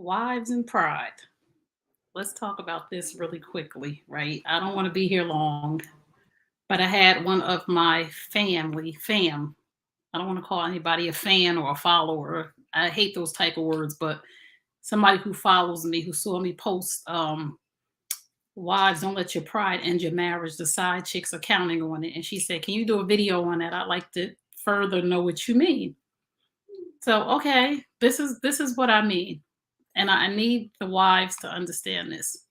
Wives and pride. Let's talk about this really quickly, right? I don't want to be here long, but I had one of my fam. I don't want to call anybody a fan or a follower. I hate those type of words, but somebody who follows me, who saw me post, wives, don't let your pride end your marriage. The side chicks are counting on it. And she said, can you do a video on that? I'd like to further know what you mean. So, okay, this is what I mean. And I need the wives to understand this.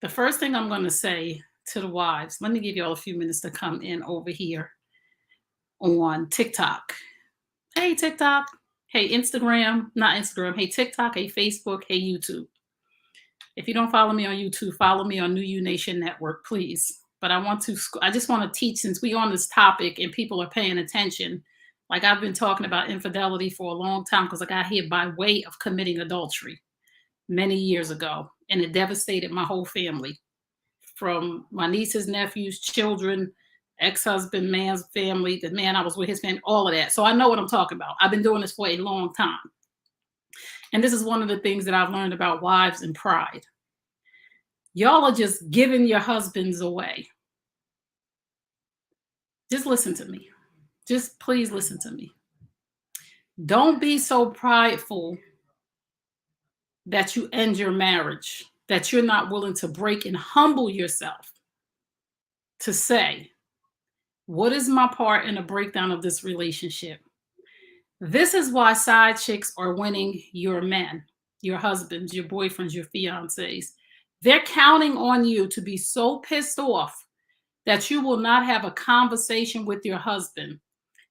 The first thing I'm going to say to the wives, let me give you all a few minutes to come in over here on TikTok. Hey, TikTok. Hey, Instagram. Not Instagram. Hey, TikTok. Hey, Facebook. Hey, YouTube. If you don't follow me on YouTube, follow me on New You Nation Network, please. But I just want to teach, since we're on this topic and people are paying attention. Like, I've been talking about infidelity for a long time because I got here by way of committing adultery many years ago. And it devastated my whole family, from my nieces, nephews, children, ex-husband, man's family, the man I was with, his family, all of that. So I know what I'm talking about. I've been doing this for a long time. And this is one of the things that I've learned about wives and pride. Y'all are just giving your husbands away. Just listen to me. Just please listen to me. Don't be so prideful that you end your marriage, that you're not willing to break and humble yourself to say, what is my part in the breakdown of this relationship? This is why side chicks are winning your men, your husbands, your boyfriends, your fiancés. They're counting on you to be so pissed off that you will not have a conversation with your husband,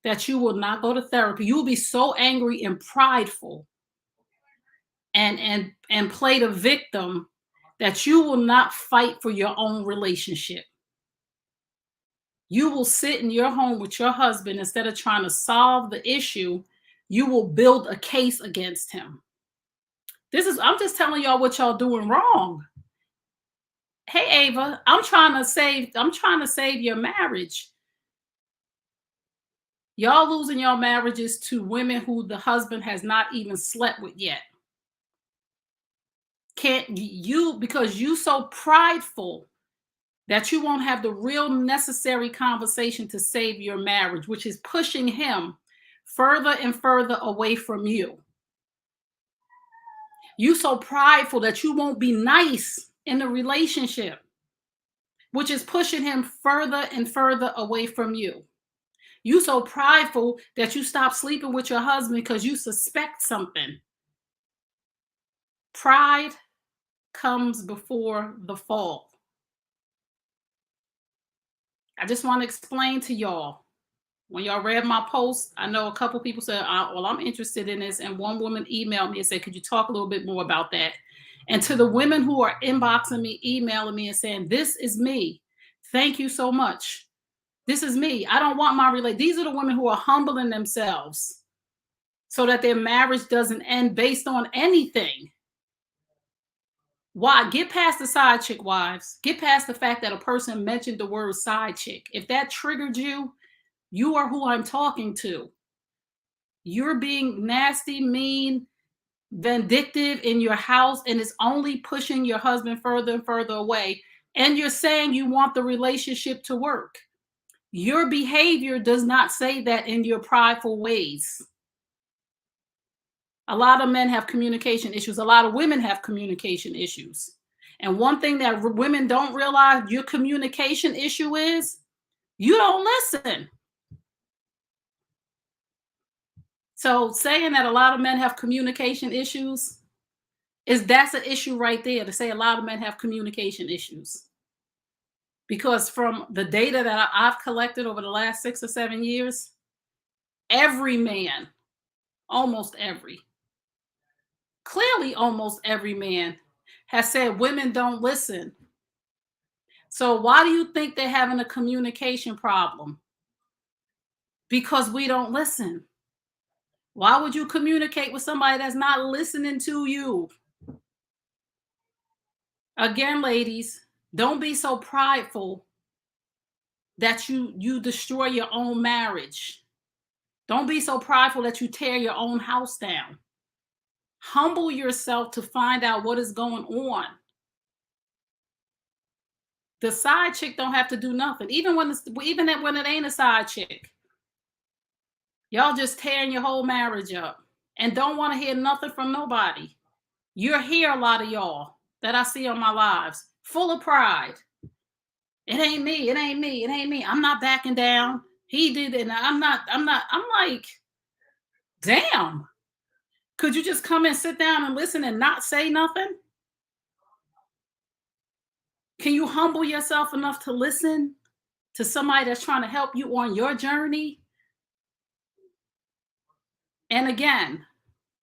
that you will not go to therapy. You will be so angry and prideful and play the victim that you will not fight for your own relationship. You will sit in your home with your husband. Instead of trying to solve the issue, you will build a case against him. I'm just telling y'all what y'all doing wrong. Hey, Ava, I'm trying to save your marriage. Y'all losing your marriages to women who the husband has not even slept with yet. Because you so prideful that you won't have the real necessary conversation to save your marriage, which is pushing him further and further away from you. You so prideful that you won't be nice in the relationship, which is pushing him further and further away from you. You so prideful that you stop sleeping with your husband because you suspect something. Pride comes before the fall. I just want to explain to y'all. When y'all read my post, I know a couple people said, well, I'm interested in this. And one woman emailed me and said, could you talk a little bit more about that? And to the women who are inboxing me, emailing me and saying, this is me. Thank you so much. This is me. I don't want my relationship. These are the women who are humbling themselves so that their marriage doesn't end based on anything. Why? Get past the side chick, wives. Get past the fact that a person mentioned the word side chick. If that triggered you, you are who I'm talking to. You're being nasty, mean, vindictive in your house, and it's only pushing your husband further and further away. And you're saying you want the relationship to work. Your behavior does not say that in your prideful ways. A lot of men have communication issues. A lot of women have communication issues. And one thing that women don't realize your communication issue is, you don't listen. So saying that a lot of men have communication issues, that's an issue right there, to say a lot of men have communication issues. Because from the data that I've collected over the last 6 or 7 years, every man, almost every man has said women don't listen. So why do you think they're having a communication problem? Because we don't listen. Why would you communicate with somebody that's not listening to you? Again, ladies, don't be so prideful that you destroy your own marriage. Don't be so prideful that you tear your own house down. Humble yourself to find out what is going on. The side chick don't have to do nothing. Even when it ain't a side chick. Y'all just tearing your whole marriage up and don't want to hear nothing from nobody. You're here, a lot of y'all that I see on my lives, full of pride. It ain't me. It ain't me. It ain't me. I'm not backing down. He did it. And I'm not. I'm like, damn. Could you just come and sit down and listen and not say nothing? Can you humble yourself enough to listen to somebody that's trying to help you on your journey? And again,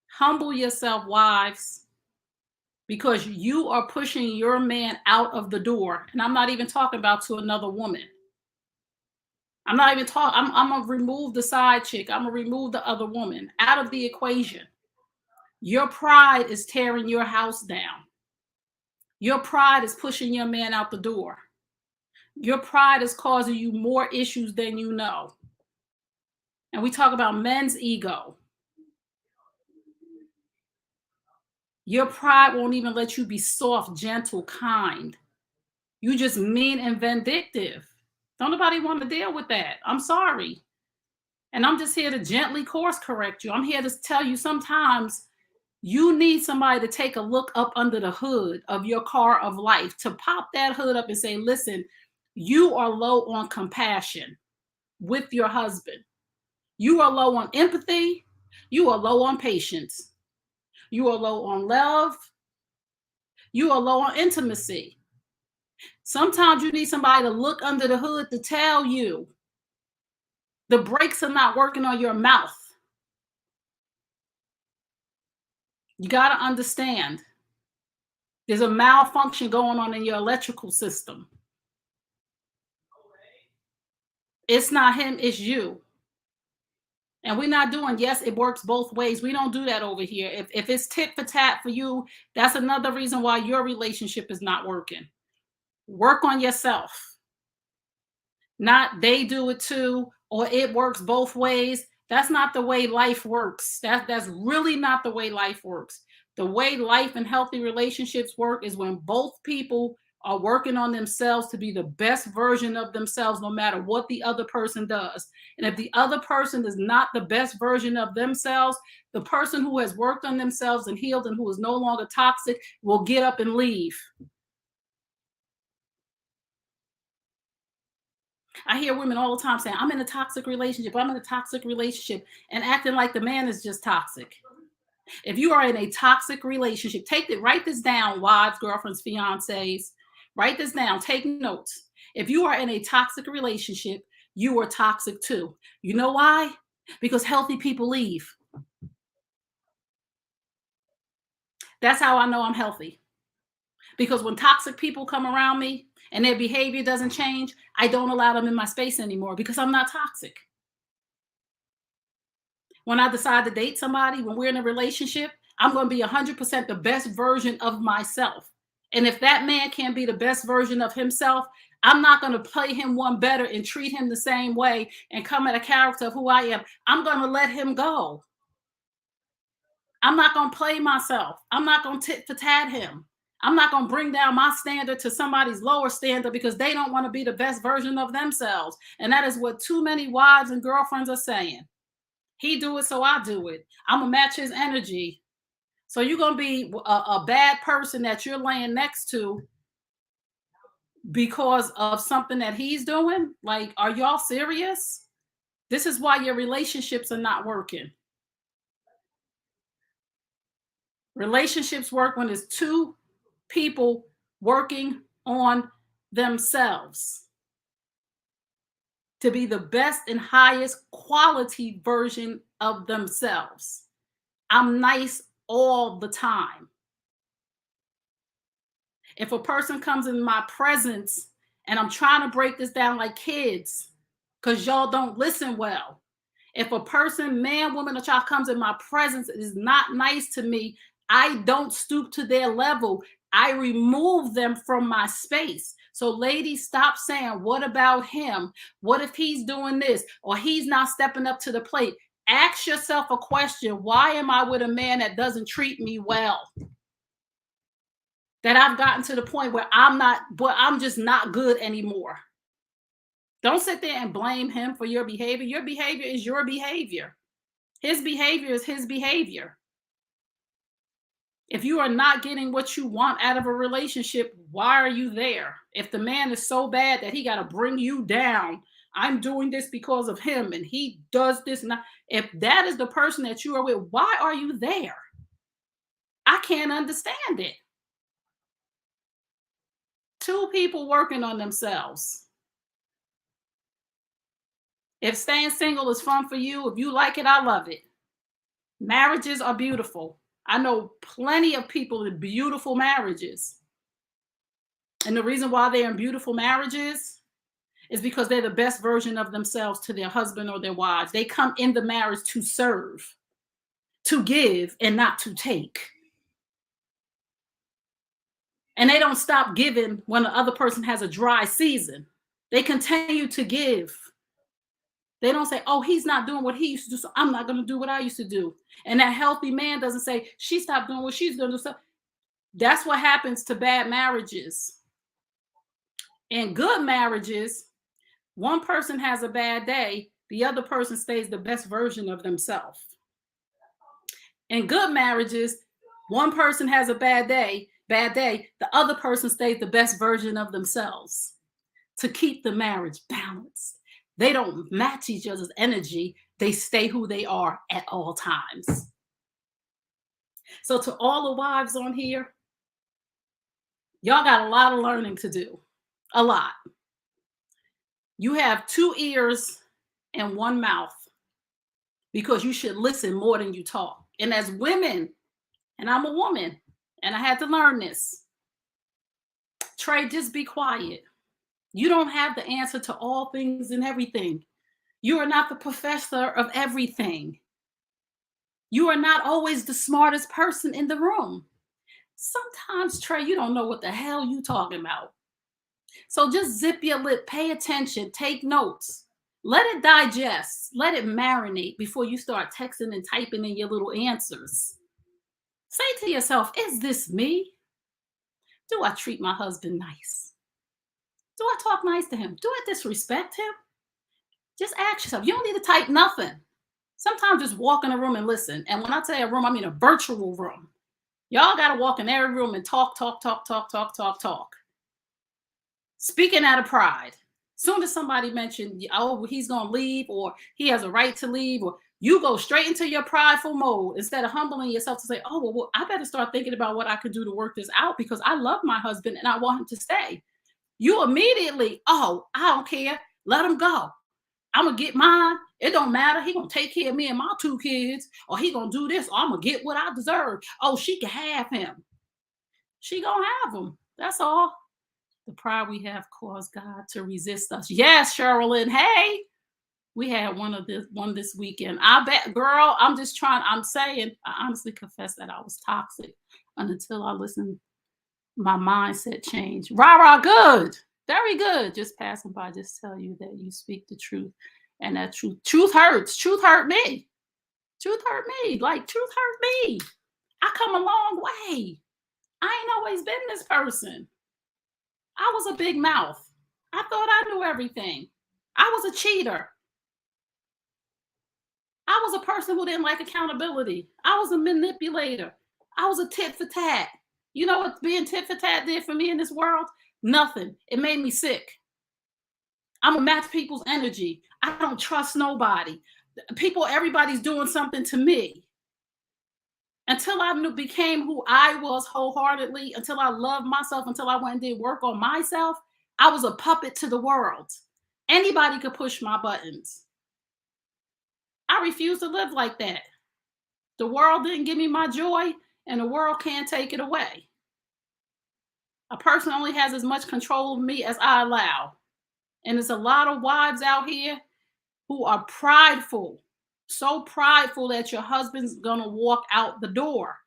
humble yourself, wives, because you are pushing your man out of the door. And I'm not even talking about to another woman. I'm not even talking, I'm going to remove the side chick. I'm going to remove the other woman out of the equation. Your pride is tearing your house down. Your pride is pushing your man out the door. Your pride is causing you more issues than you know. And we talk about men's ego. Your pride won't even let you be soft, gentle, kind. You just mean and vindictive. Don't nobody want to deal with that. I'm sorry. And I'm just here to gently course correct you. I'm here to tell you sometimes you need somebody to take a look up under the hood of your car of life, to pop that hood up and say, listen, you are low on compassion with your husband. You are low on empathy. You are low on patience. You are low on love. You are low on intimacy. Sometimes you need somebody to look under the hood to tell you the brakes are not working on your mouth. You got to understand there's a malfunction going on in your electrical system. It's not him, it's you. And we're not doing, yes, it works both ways. We don't do that over here. If it's tit for tat for you, that's another reason why your relationship is not working. Work on yourself. Not they do it too, or it works both ways. That's not the way life works. That's really not the way life works. The way life and healthy relationships work is when both people are working on themselves to be the best version of themselves, no matter what the other person does. And if the other person is not the best version of themselves, the person who has worked on themselves and healed and who is no longer toxic will get up and leave. I hear women all the time saying, I'm in a toxic relationship. I'm in a toxic relationship, and acting like the man is just toxic. If you are in a toxic relationship, write this down, wives, girlfriends, fiancés. Write this down. Take notes. If you are in a toxic relationship, you are toxic too. You know why? Because healthy people leave. That's how I know I'm healthy. Because when toxic people come around me and their behavior doesn't change, I don't allow them in my space anymore because I'm not toxic. When I decide to date somebody, when we're in a relationship, I'm going to be 100% the best version of myself. And if that man can't be the best version of himself, I'm not going to play him one better and treat him the same way and come at a character of who I am. I'm going to let him go. I'm not going to play myself. I'm not going to tit for tat him. I'm not going to bring down my standard to somebody's lower standard because they don't want to be the best version of themselves. And that is what too many wives and girlfriends are saying. He do it, so I do it. I'm going to match his energy. So you're going to be a bad person that you're laying next to because of something that he's doing? Like, are y'all serious? This is why your relationships are not working. Relationships work when it's two people working on themselves to be the best and highest quality version of themselves. I'm nice all the time. If a person comes in my presence, and I'm trying to break this down like kids, because y'all don't listen well. If a person, man, woman, or child comes in my presence and is not nice to me, I don't stoop to their level. I remove them from my space. So ladies, stop saying, what about him? What if he's doing this? Or he's not stepping up to the plate? Ask yourself a question. Why am I with a man that doesn't treat me well? That I've gotten to the point where I'm just not good anymore. Don't sit there and blame him for your behavior. Your behavior is your behavior. His behavior is his behavior. If you are not getting what you want out of a relationship, why are you there? If the man is so bad that he got to bring you down, I'm doing this because of him and he does this. If that is the person that you are with, why are you there? I can't understand it. Two people working on themselves. If staying single is fun for you, if you like it, I love it. Marriages are beautiful. I know plenty of people in beautiful marriages. And the reason why they're in beautiful marriages is because they're the best version of themselves to their husband or their wives. They come in the marriage to serve, to give, and not to take. And they don't stop giving when the other person has a dry season. They continue to give. They don't say, oh, he's not doing what he used to do, so I'm not going to do what I used to do. And that healthy man doesn't say, she stopped doing what she's going to do. So that's what happens to bad marriages. In good marriages, one person has a bad day, the other person stays the best version of themselves. In good marriages, one person has a bad day, the other person stays the best version of themselves to keep the marriage balanced. They don't match each other's energy. They stay who they are at all times. So to all the wives on here, y'all got a lot of learning to do. A lot. You have 2 ears and 1 mouth because you should listen more than you talk. And as women, and I'm a woman, and I had to learn this, Trey, just be quiet. You don't have the answer to all things and everything. You are not the professor of everything. You are not always the smartest person in the room. Sometimes, Trey, you don't know what the hell you talking about. So just zip your lip, pay attention, take notes. Let it digest, let it marinate before you start texting and typing in your little answers. Say to yourself, is this me? Do I treat my husband nice? Do I talk nice to him? Do I disrespect him? Just ask yourself. You don't need to type nothing. Sometimes just walk in a room and listen. And when I say a room, I mean a virtual room. Y'all got to walk in every room and talk. Speaking out of pride. Soon as somebody mentioned, oh, he's going to leave or he has a right to leave, or you go straight into your prideful mode instead of humbling yourself to say, oh, well, I better start thinking about what I could do to work this out because I love my husband and I want him to stay. You immediately, oh, I don't care. Let him go. I'm going to get mine. It don't matter. He going to take care of me and my 2 kids, or he going to do this, or I'm going to get what I deserve. Oh, she can have him. She going to have him. That's all. The pride we have caused God to resist us. Yes, Sherilyn. Hey, we had one this weekend. I bet, girl, I'm saying, I honestly confess that I was toxic until I listened. My mindset changed. Rah, good. Very good. Just passing by, just tell you that you speak the truth. And that truth hurts. Truth hurt me. Truth hurt me. Like, truth hurt me. I come a long way. I ain't always been this person. I was a big mouth. I thought I knew everything. I was a cheater. I was a person who didn't like accountability. I was a manipulator. I was a tit for tat. You know what being tit for tat did for me in this world? Nothing. It made me sick. I'm gonna match people's energy. I don't trust nobody. Everybody's doing something to me. Until I became who I was wholeheartedly, until I loved myself, until I went and did work on myself, I was a puppet to the world. Anybody could push my buttons. I refuse to live like that. The world didn't give me my joy, and the world can't take it away. A person only has as much control of me as I allow. And there's a lot of wives out here who are prideful, so prideful that your husband's gonna walk out the door.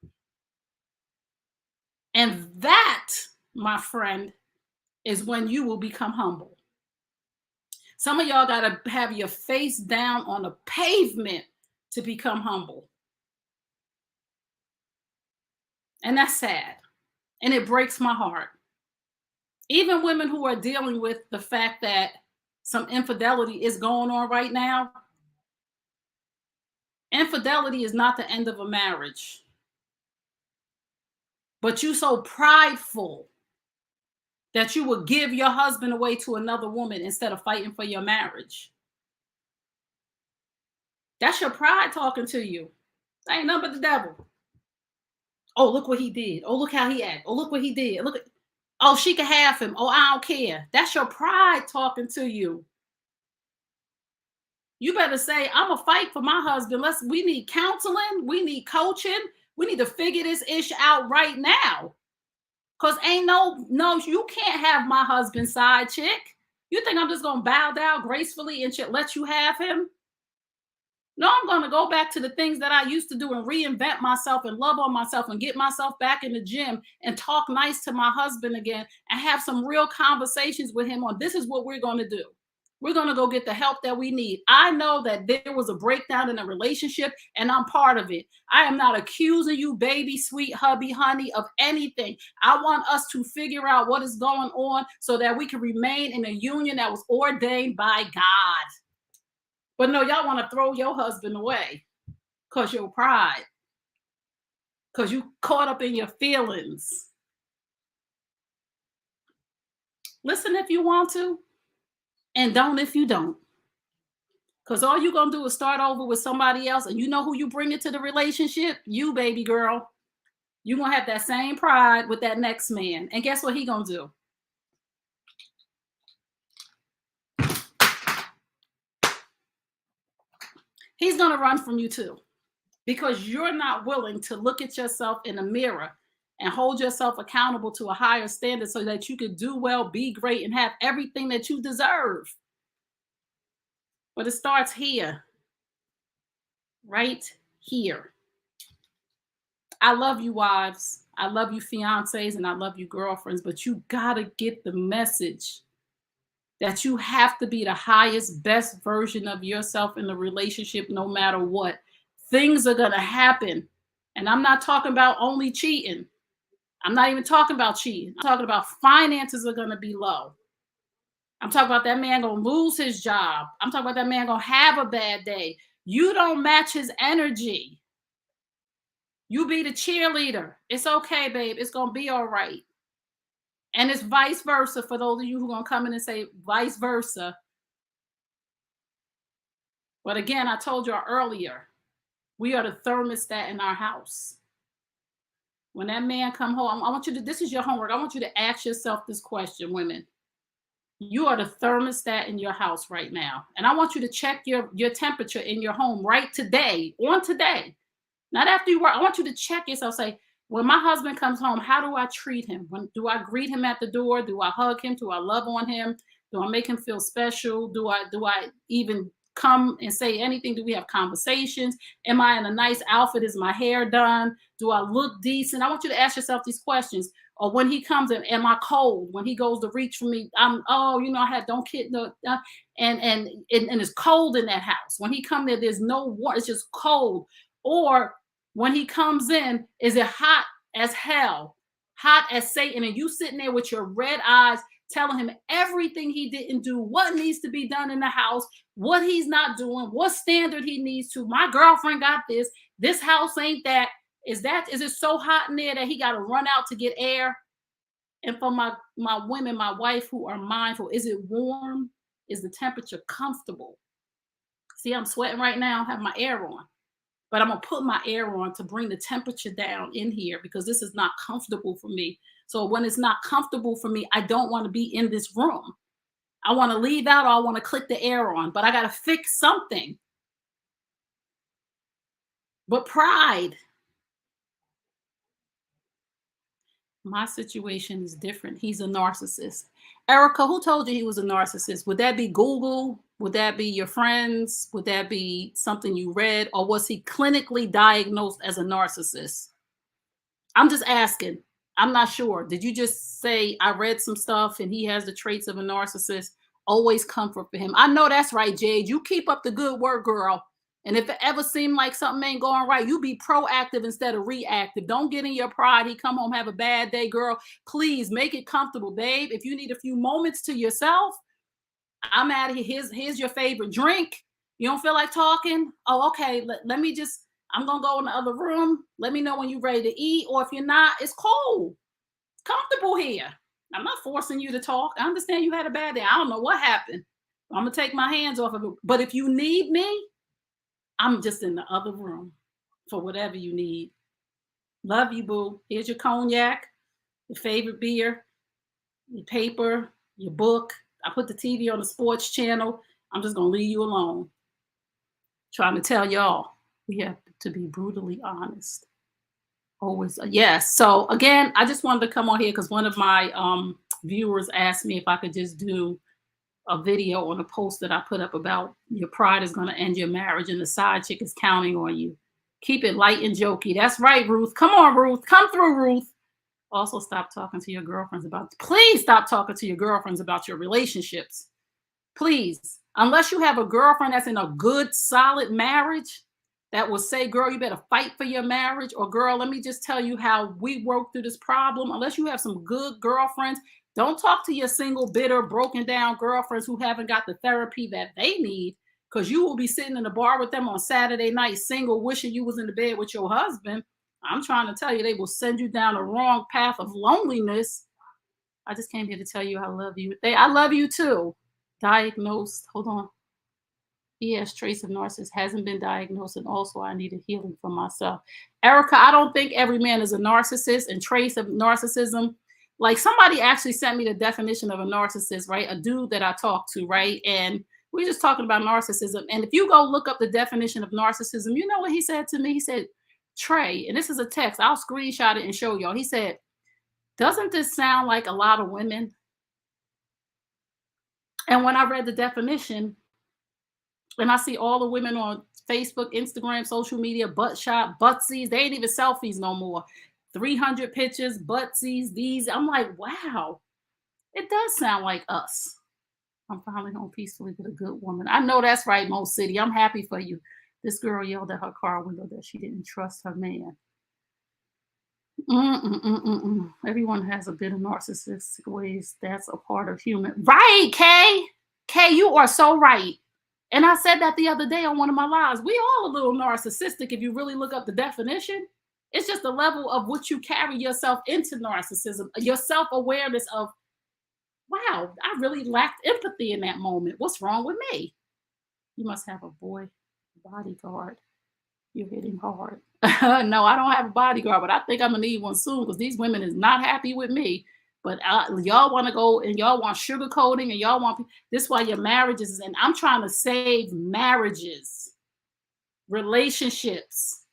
And that, my friend, is when you will become humble. Some of y'all gotta have your face down on the pavement to become humble. And that's sad. And it breaks my heart. Even women who are dealing with the fact that some infidelity is going on right now, infidelity is not the end of a marriage. But you so prideful that you would give your husband away to another woman instead of fighting for your marriage. That's your pride talking to you. That ain't nothing but the devil. Oh, look what he did. Oh, look how he acted. Oh, look what he did. Look at, oh, she can have him. Oh, I don't care. That's your pride talking to you. You better say, I'm gonna fight for my husband. We need counseling, we need coaching, we need to figure this issue out right now. Cause ain't no, you can't have my husband's side chick. You think I'm just gonna bow down gracefully and let you have him? No, I'm gonna go back to the things that I used to do and reinvent myself and love on myself and get myself back in the gym and talk nice to my husband again and have some real conversations with him on this is what we're gonna do. We're going to go get the help that we need. I know that there was a breakdown in a relationship and I'm part of it. I am not accusing you, baby, sweet hubby, honey, of anything. I want us to figure out what is going on so that we can remain in a union that was ordained by God. But no, y'all want to throw your husband away because your pride, because you caught up in your feelings. Listen if you want to. And don't if you don't. Because all you're going to do is start over with somebody else. And you know who you bring into the relationship? You, baby girl. You're going to have that same pride with that next man. And guess what he going to do? He's going to run from you too. Because you're not willing to look at yourself in the mirror and hold yourself accountable to a higher standard so that you could do well, be great, and have everything that you deserve. But it starts here, right here. I love you, wives. I love you, fiancés, and I love you, girlfriends. But you gotta get the message that you have to be the highest, best version of yourself in the relationship, no matter what. Things are gonna happen. And I'm not talking about only cheating. I'm not even talking about cheating. I'm talking about finances are gonna be low. I'm talking about that man gonna lose his job. I'm talking about that man gonna have a bad day. You don't match his energy. You be the cheerleader. It's okay, babe. It's gonna be all right. And it's vice versa for those of you who are gonna come in and say vice versa. But again, I told you earlier, we are the thermostat in our house. When that man come home, I want you to, this is your homework. I want you to ask yourself this question, women. You are the thermostat in your house right now. And I want you to check your temperature in your home right today, on today. Not after you work. I want you to check yourself. Say, when my husband comes home, how do I treat him? Do I greet him at the door? Do I hug him? Do I love on him? Do I make him feel special? Do I even come and say anything? Do we have conversations? Am I in a nice outfit? Is my hair done? Do I look decent? I want you to ask yourself these questions. Or when he comes in, am I cold? When he goes to reach for me, don't kid no, and it's cold in that house. When he come there, there's no warmth, it's just cold. Or when he comes in, is it hot as hell, hot as Satan, and you sitting there with your red eyes, telling him everything he didn't do, what needs to be done in the house, what he's not doing, what standard he needs to. My girlfriend got this. This house ain't that. Is it so hot in there that he got to run out to get air? And for my women, my wife who are mindful, is it warm? Is the temperature comfortable? See, I'm sweating right now, I have my air on. But I'm going to put my air on to bring the temperature down in here because this is not comfortable for me. So when it's not comfortable for me, I don't want to be in this room. I want to leave out or I want to click the air on, but I got to fix something. But pride. My situation is different. He's a narcissist. Erica, who told you he was a narcissist? Would that be Google? Would that be your friends? Would that be something you read? Or was he clinically diagnosed as a narcissist? I'm just asking. I'm not sure. Did you just say, I read some stuff and he has the traits of a narcissist? Always comfort for him. I know that's right, Jade. You keep up the good work, girl. And if it ever seemed like something ain't going right, you be proactive instead of reactive. Don't get in your pride. He come home, have a bad day, girl. Please make it comfortable, babe. If you need a few moments to yourself, I'm out of here. Here's your favorite drink. You don't feel like talking? Oh, okay. Let me just, I'm gonna go in the other room. Let me know when you're ready to eat. Or if you're not, it's cold. It's comfortable here. I'm not forcing you to talk. I understand you had a bad day. I don't know what happened. I'm gonna take my hands off of it. But if you need me, I'm just in the other room for whatever you need. Love you, boo. Here's your cognac, your favorite beer, your paper, your book. I put the TV on the sports channel. I'm just gonna leave you alone. Trying to tell y'all, we have to be brutally honest. Always, yes. So again, I just wanted to come on here because one of my viewers asked me if I could just do a video on a post that I put up about your pride is going to end your marriage and the side chick is counting on you. Keep it light and jokey. That's right, Ruth. Come on, Ruth. Come through, Ruth. Also, stop talking to your girlfriends about, please stop talking to your girlfriends about your relationships. Please. Unless you have a girlfriend that's in a good, solid marriage that will say, girl, you better fight for your marriage, or girl, let me just tell you how we work through this problem. Unless you have some good girlfriends, don't talk to your single, bitter, broken down girlfriends who haven't got the therapy that they need, because you will be sitting in the bar with them on Saturday night, single, wishing you was in the bed with your husband. I'm trying to tell you, they will send you down the wrong path of loneliness. I just came here to tell you I love you. I love you too. Diagnosed, hold on. He has trace of narcissism, hasn't been diagnosed, and also I needed healing for myself. Erica, I don't think every man is a narcissist, and trace of narcissism. Like somebody actually sent me the definition of a narcissist, right? A dude that I talked to, right? And we're just talking about narcissism. And if you go look up the definition of narcissism, you know what he said to me? He said, Trey, and this is a text, I'll screenshot it and show y'all. He said, doesn't this sound like a lot of women? And when I read the definition, and I see all the women on Facebook, Instagram, social media, butt shot, buttsies. They ain't even selfies no more. 300 pictures, buttsies, these. I'm like, wow, it does sound like us. I'm finally home peacefully with a good woman. I know that's right, Mo City. I'm happy for you. This girl yelled at her car window that she didn't trust her man. Everyone has a bit of narcissistic ways. That's a part of human. Right, Kay? Kay, you are so right. And I said that the other day on one of my lives. We all a little narcissistic if you really look up the definition. It's just the level of what you carry yourself into narcissism, your self-awareness of, wow, I really lacked empathy in that moment. What's wrong with me? You must have a boy bodyguard. You're hitting hard. No, I don't have a bodyguard, but I think I'm gonna need one soon because these women is not happy with me. But y'all want to go and y'all want sugarcoating and y'all want this is why your marriages is, and I'm trying to save marriages, relationships,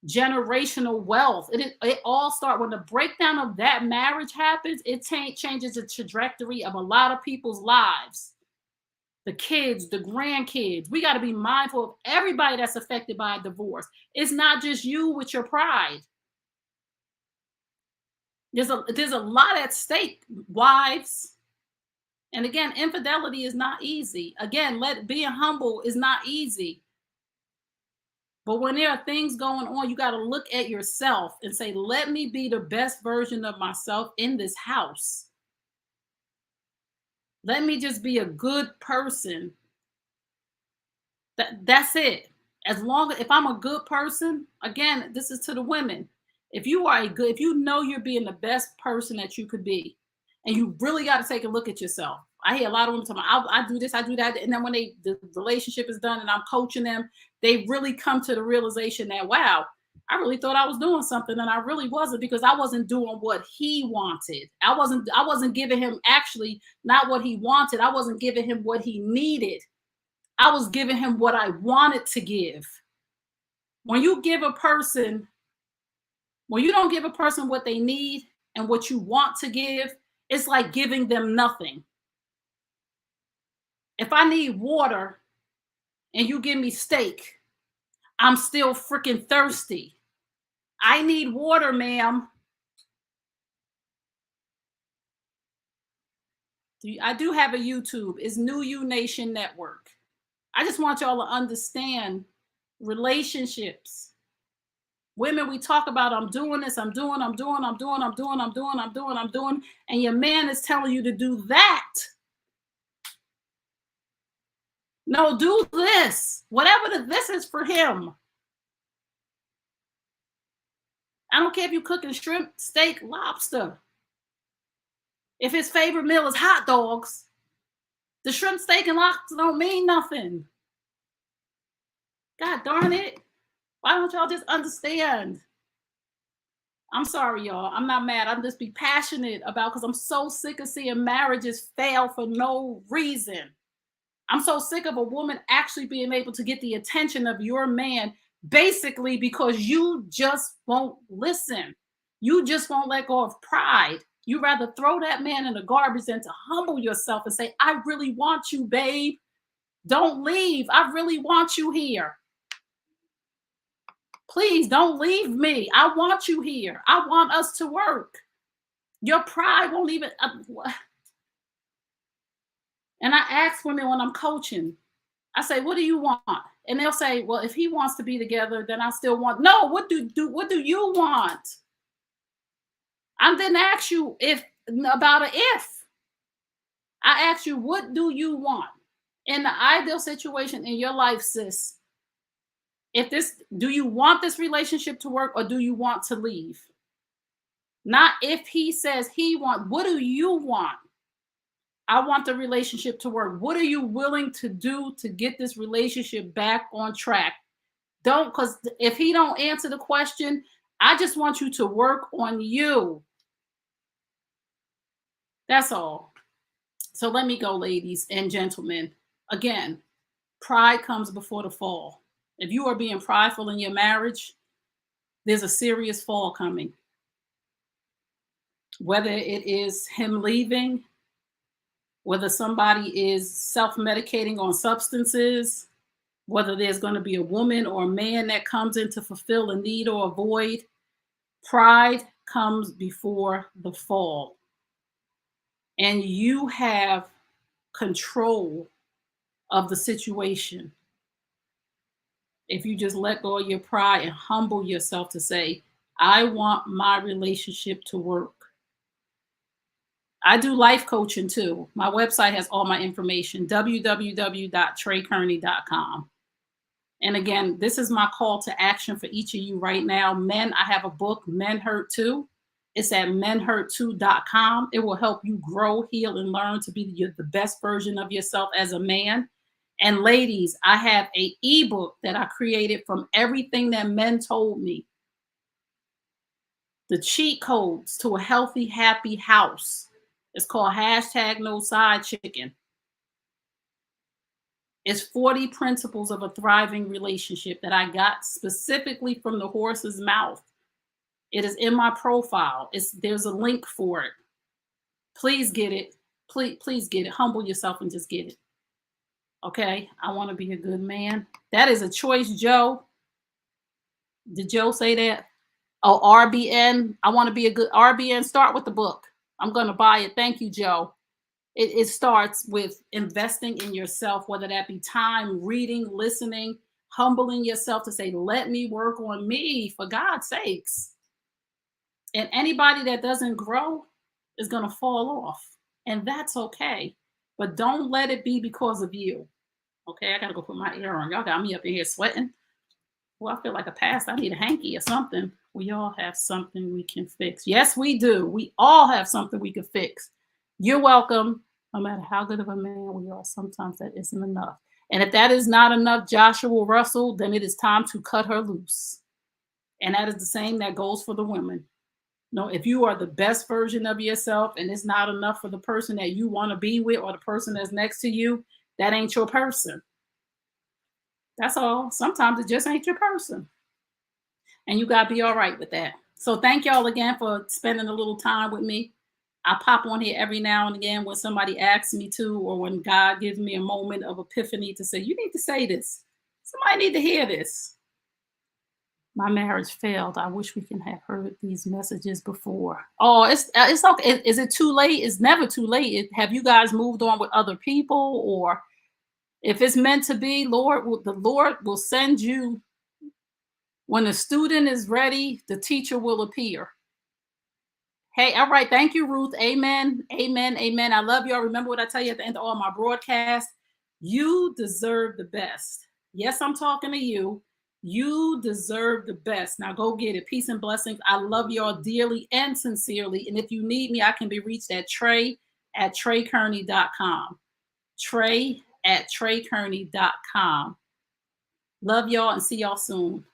generational wealth. It all starts when the breakdown of that marriage happens. It changes the trajectory of a lot of people's lives. The kids, the grandkids. We got to be mindful of everybody that's affected by a divorce. It's not just you with your pride. There's a lot at stake, wives. And again, infidelity is not easy. Again, being humble is not easy. But when there are things going on, you got to look at yourself and say, let me be the best version of myself in this house. Let me just be a good person. That's it. As long as if I'm a good person, again, this is to the women. If you know you're being the best person that you could be, and you really got to take a look at yourself. I hear a lot of women talking about, I do this, I do that. And then when the relationship is done and I'm coaching them, they really come to the realization that, wow, I really thought I was doing something and I really wasn't, because I wasn't doing what he wanted. I wasn't giving him actually not what he wanted. I wasn't giving him what he needed. I was giving him what I wanted to give. When you don't give a person what they need and what you want to give, it's like giving them nothing. If I need water and you give me steak, I'm still freaking thirsty. I need water, ma'am. I do have a YouTube. It's New You Nation Network. I just want y'all to understand relationships. Women, we talk about, I'm doing this, I'm doing, and your man is telling you to do that. No, do this. Whatever this is for him. I don't care if you're cooking shrimp, steak, lobster. If his favorite meal is hot dogs, the shrimp, steak, and lobster don't mean nothing. God darn it. Why don't y'all just understand? I'm sorry, y'all. I'm not mad. I'm just be passionate about, because I'm so sick of seeing marriages fail for no reason. I'm so sick of a woman actually being able to get the attention of your man basically because you just won't listen. You just won't let go of pride. You rather throw that man in the garbage than to humble yourself and say, I really want you, babe. Don't leave. I really want you here. Please don't leave me. I want you here. I want us to work. Your pride won't even. And I ask women when I'm coaching, I say, what do you want? And they'll say, well, if he wants to be together, then I still want. No, what do you want? I didn't ask you about an if. I asked you, what do you want? In the ideal situation in your life, sis, do you want this relationship to work or do you want to leave? Not if he says he wants, what do you want? I want the relationship to work. What are you willing to do to get this relationship back on track? Because if he don't answer the question, I just want you to work on you. That's all. So let me go, ladies and gentlemen. Again, pride comes before the fall. If you are being prideful in your marriage, there's a serious fall coming. Whether it is him leaving, whether somebody is self-medicating on substances, whether there's going to be a woman or a man that comes in to fulfill a need or a void, pride comes before the fall. And you have control of the situation. If you just let go of your pride and humble yourself to say, I want my relationship to work. I do life coaching too. My website has all my information, www.treykearney.com. And again, this is my call to action for each of you right now. Men, I have a book, Men Hurt Too. It's at menhurt2.com. It will help you grow, heal, and learn to be the best version of yourself as a man. And ladies, I have an ebook that I created from everything that men told me. The cheat codes to a healthy, happy house. It's called #NoSideChicken. It's 40 principles of a thriving relationship that I got specifically from the horse's mouth. It is in my profile. There's a link for it. Please get it. Please get it. Humble yourself and just get it. Okay? I want to be a good man. That is a choice, Joe. Did Joe say that? Oh, RBN. I want to be a good RBN. Start with the book. I'm going to buy it. Thank you, Joe. It starts with investing in yourself, whether that be time, reading, listening, humbling yourself to say, let me work on me, for God's sakes. And anybody that doesn't grow is going to fall off. And that's okay. But don't let it be because of you. Okay, I got to go put my ear on. Y'all got me up in here sweating. Well, I feel like a pastor. I need a hanky or something. We all have something we can fix. Yes, we do. We all have something we can fix. You're welcome. No matter how good of a man we are, sometimes that isn't enough. And if that is not enough, Joshua Russell, then it is time to cut her loose. And that is the same that goes for the women. No, if you are the best version of yourself and it's not enough for the person that you want to be with or the person that's next to you, that ain't your person. That's all. Sometimes it just ain't your person. And you got to be all right with that. So thank y'all again for spending a little time with me. I pop on here every now and again when somebody asks me to, or when God gives me a moment of epiphany to say, you need to say this. Somebody need to hear this. My marriage failed. I wish we can have heard these messages before. Oh, it's okay. Is it too late? It's never too late. Have you guys moved on with other people, or If it's meant to be, the Lord will send you. When the student is ready, the teacher will appear. Hey, all right. Thank you, Ruth. Amen. Amen. Amen. I love y'all. Remember what I tell you at the end of all my broadcasts. You deserve the best. Yes, I'm talking to you. You deserve the best. Now go get it. Peace and blessings. I love y'all dearly and sincerely. And if you need me, I can be reached at Trey@TreyKearney.com. Trey@TreyKearney.com. Love y'all and see y'all soon.